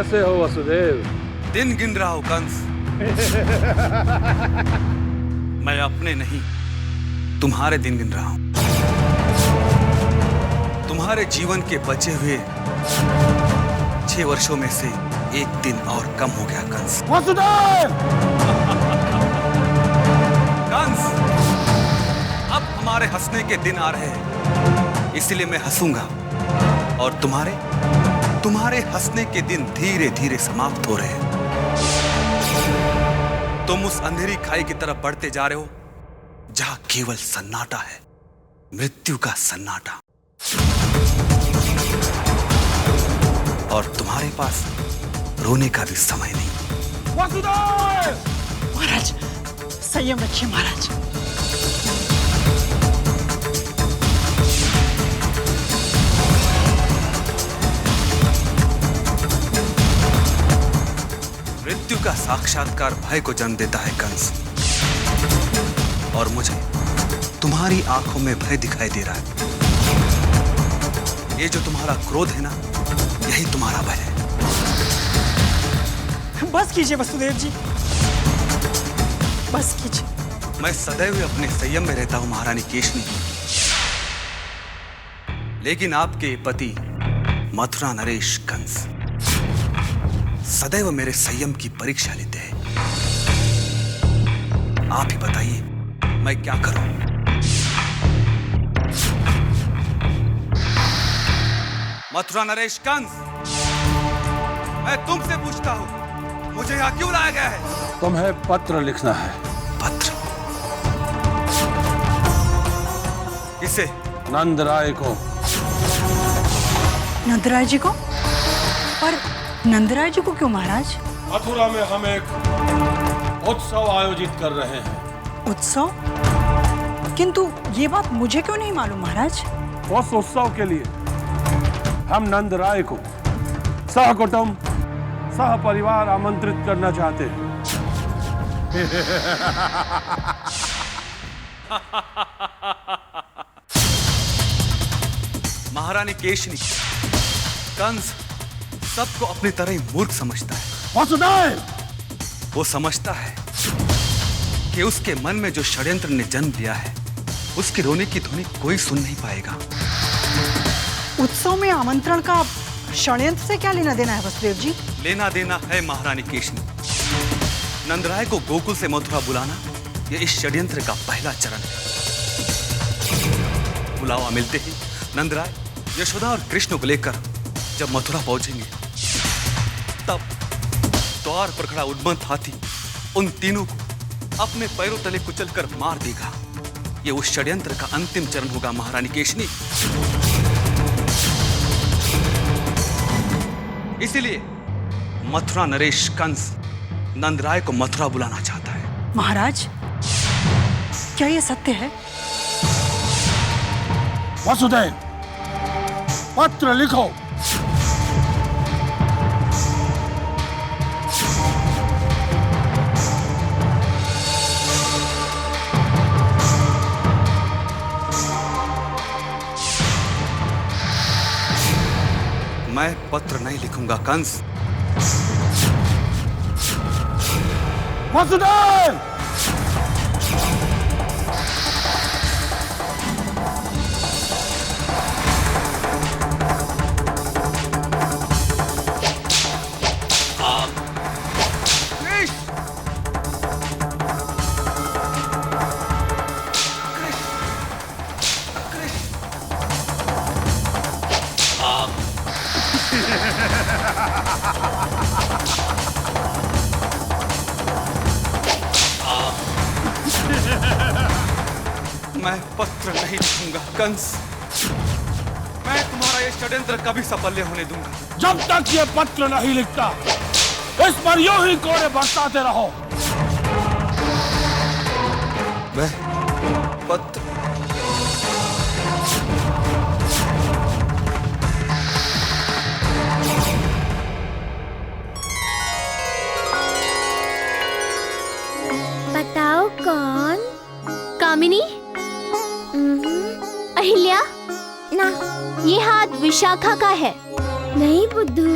कैसे हो वसुदेव? दिन गिन रहा हूं कंस। मैं अपने नहीं, तुम्हारे दिन गिन रहा हूं। तुम्हारे जीवन के बचे हुए 6 वर्षों में से 1 दिन और कम हो गया कंस। वसुदेव! कंस, अब हमारे हंसने के दिन आ रहे हैं, इसलिए मैं हंसूंगा और तुम्हारे हंसने के दिन धीरे धीरे समाप्त हो रहे हैं। तुम उस अंधेरी खाई की तरफ बढ़ते जा रहे हो जहां केवल सन्नाटा है, मृत्यु का सन्नाटा। और तुम्हारे पास रोने का भी समय नहीं। वसुदेव! महाराज, संयम रखिए महाराज। मृत्यु का साक्षात्कार भय को जन्म देता है कंस, और मुझे तुम्हारी आंखों में भय दिखाई दे रहा है। ये जो तुम्हारा क्रोध है ना, यही तुम्हारा भय है। बस कीजिए वसुदेव जी, बस कीजिए। मैं सदैव अपने संयम में रहता हूं महारानी केशनी, लेकिन आपके पति मथुरा नरेश कंस सदैव मेरे संयम की परीक्षा लेते हैं। आप ही बताइए, मैं क्या करूं? मथुरा नरेश कंस, मैं तुमसे पूछता हूं, मुझे यहां क्यों लाया गया है? तुम्हें पत्र लिखना है। पत्र? किसे? नंदराय को। नंदराय जी को? पर नंदराय जी को क्यों महाराज? मथुरा में हम एक उत्सव आयोजित कर रहे हैं। उत्सव? किंतु ये बात मुझे क्यों नहीं मालूम महाराज? उस उत्सव के लिए हम नंदराय को सहकुटुंब सह परिवार आमंत्रित करना चाहते हैं। महारानी केशनी, कंस सबको अपनी तरह ही मूर्ख समझता है। वसुदेव! वो समझता है कि उसके मन में जो षड्यंत्र ने जन्म लिया है, उसके रोने की ध्वनि कोई सुन नहीं पाएगा। उत्सव में आमंत्रण का षड्यंत्र से क्या लेना देना है वसुदेव जी? लेना देना है महारानी केशनी। नंदराय को गोकुल से मथुरा बुलाना, यह इस षड्यंत्र का पहला चरण है। बुलावा मिलते ही नंदराय यशोदा और कृष्ण को लेकर जब मथुरा पहुंचेंगे, तब द्वार पर खड़ा उन्मत्त हाथी उन तीनों को अपने पैरों तले कुचलकर मार देगा। ये उस षड्यंत्र का अंतिम चरण होगा महारानी केशनी। इसीलिए मथुरा नरेश कंस नंदराय को मथुरा बुलाना चाहता है। महाराज, क्या ये सत्य है? वसुदेव, पत्र लिखो। मैं पत्र नहीं लिखूंगा कंस। वसुदेव! मैं पत्र नहीं लिखूंगा कंस। मैं तुम्हारा ये षड्यंत्र कभी सफल होने दूंगा। जब तक ये पत्र नहीं लिखता, इस पर यूं ही कोड़े बरसाते रहो। मैं पत्र बताओ कौन? कामिनी? अहिल्या? ना, ये हाथ विशाखा का है। नहीं बुद्धू,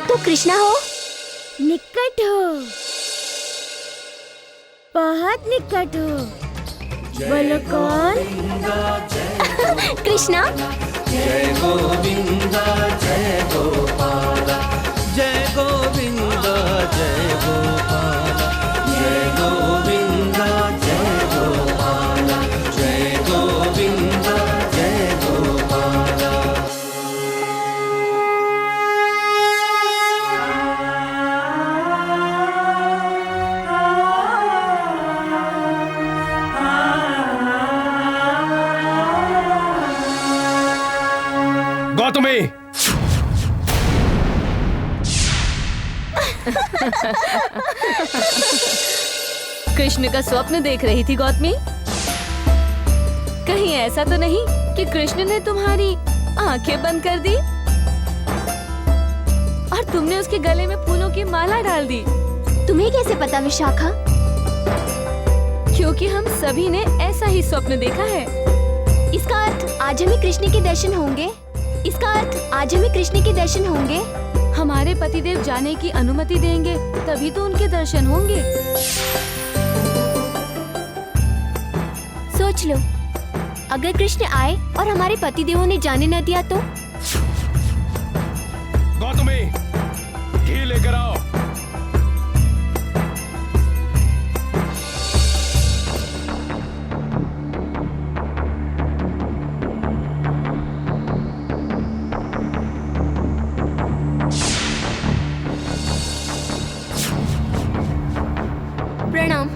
तो कृष्णा हो? निकट हो, बहुत निकट हो। बोलो कौन? कृष्णा। जय गोविंद जय गोपाल, जय गोविंद जय गोपाल, जय गोविंद जय गोपाल, जय गोविंद जय गोपाल। गौतमी, कृष्ण का स्वप्न देख रही थी गौतमी। कहीं ऐसा तो नहीं कि कृष्ण ने तुम्हारी आंखें बंद कर दी और तुमने उसके गले में फूलों की माला डाल दी? तुम्हें कैसे पता विशाखा? क्योंकि हम सभी ने ऐसा ही स्वप्न देखा है। इसका अर्थ आज हमें कृष्ण के दर्शन होंगे। इसका अर्थ आज हमें कृष्ण के दर्शन होंगे। हमारे पतिदेव जाने की अनुमति देंगे तभी तो उनके दर्शन होंगे। सोच लो, अगर कृष्ण आए और हमारे पतिदेवों ने जाने न दिया तो? गौतमी, घी लेकर आओ। प्रणाम।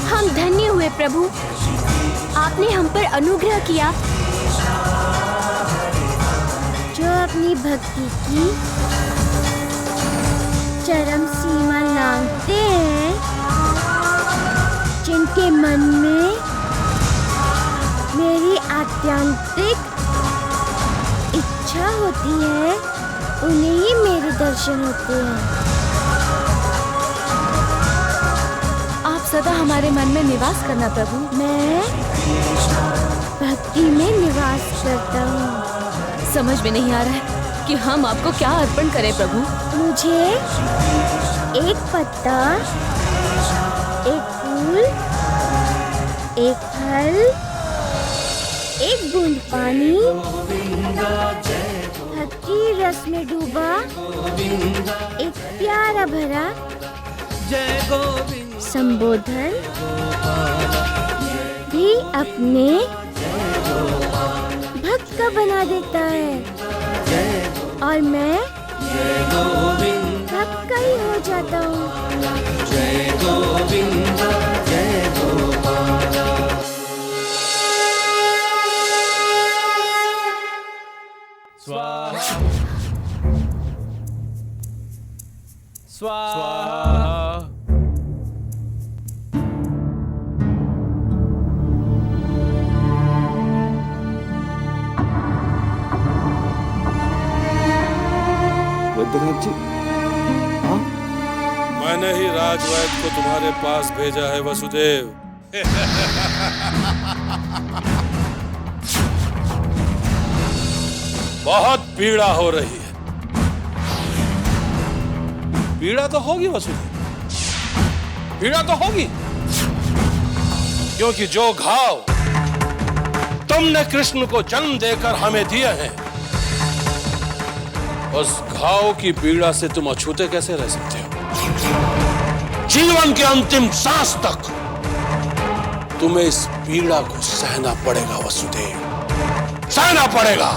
हम धन्य हुए प्रभु, आपने हम पर अनुग्रह किया। जो अपनी भक्ति की चरम सीमा लांघते हैं, जिनके मन में मेरी आत्यांतिक इच्छा होती है, उन्हें ही मेरे दर्शन होते हैं। आप सदा हमारे मन में निवास करना प्रभु। मैं भक्ति में निवास करता हूँ। समझ में नहीं आ रहा है कि हम आपको क्या अर्पण करें प्रभु। मुझे एक पत्ता, एक फूल, एक फल, एक बूंद पानी, भक्ति रस में डूबा एक प्यारा भरा संबोधन भी अपने भक्त का बना देता है और मैं भक्त का ही हो जाता हूँ। जय गोविंद जय गोपाल। स्वाहा स्वाहा। वैद्यनाथ जी, हाँ? मैंने ही राजवैद्य को तुम्हारे पास भेजा है वसुदेव। बहुत पीड़ा हो रही है। पीड़ा तो होगी वसुदेव, पीड़ा तो होगी, क्योंकि जो घाव तुमने कृष्ण को जन्म देकर हमें दिए हैं, उस घाव की पीड़ा से तुम अछूते कैसे रह सकते हो? जीवन के अंतिम सांस तक तुम्हें इस पीड़ा को सहना पड़ेगा वसुदेव, सहना पड़ेगा।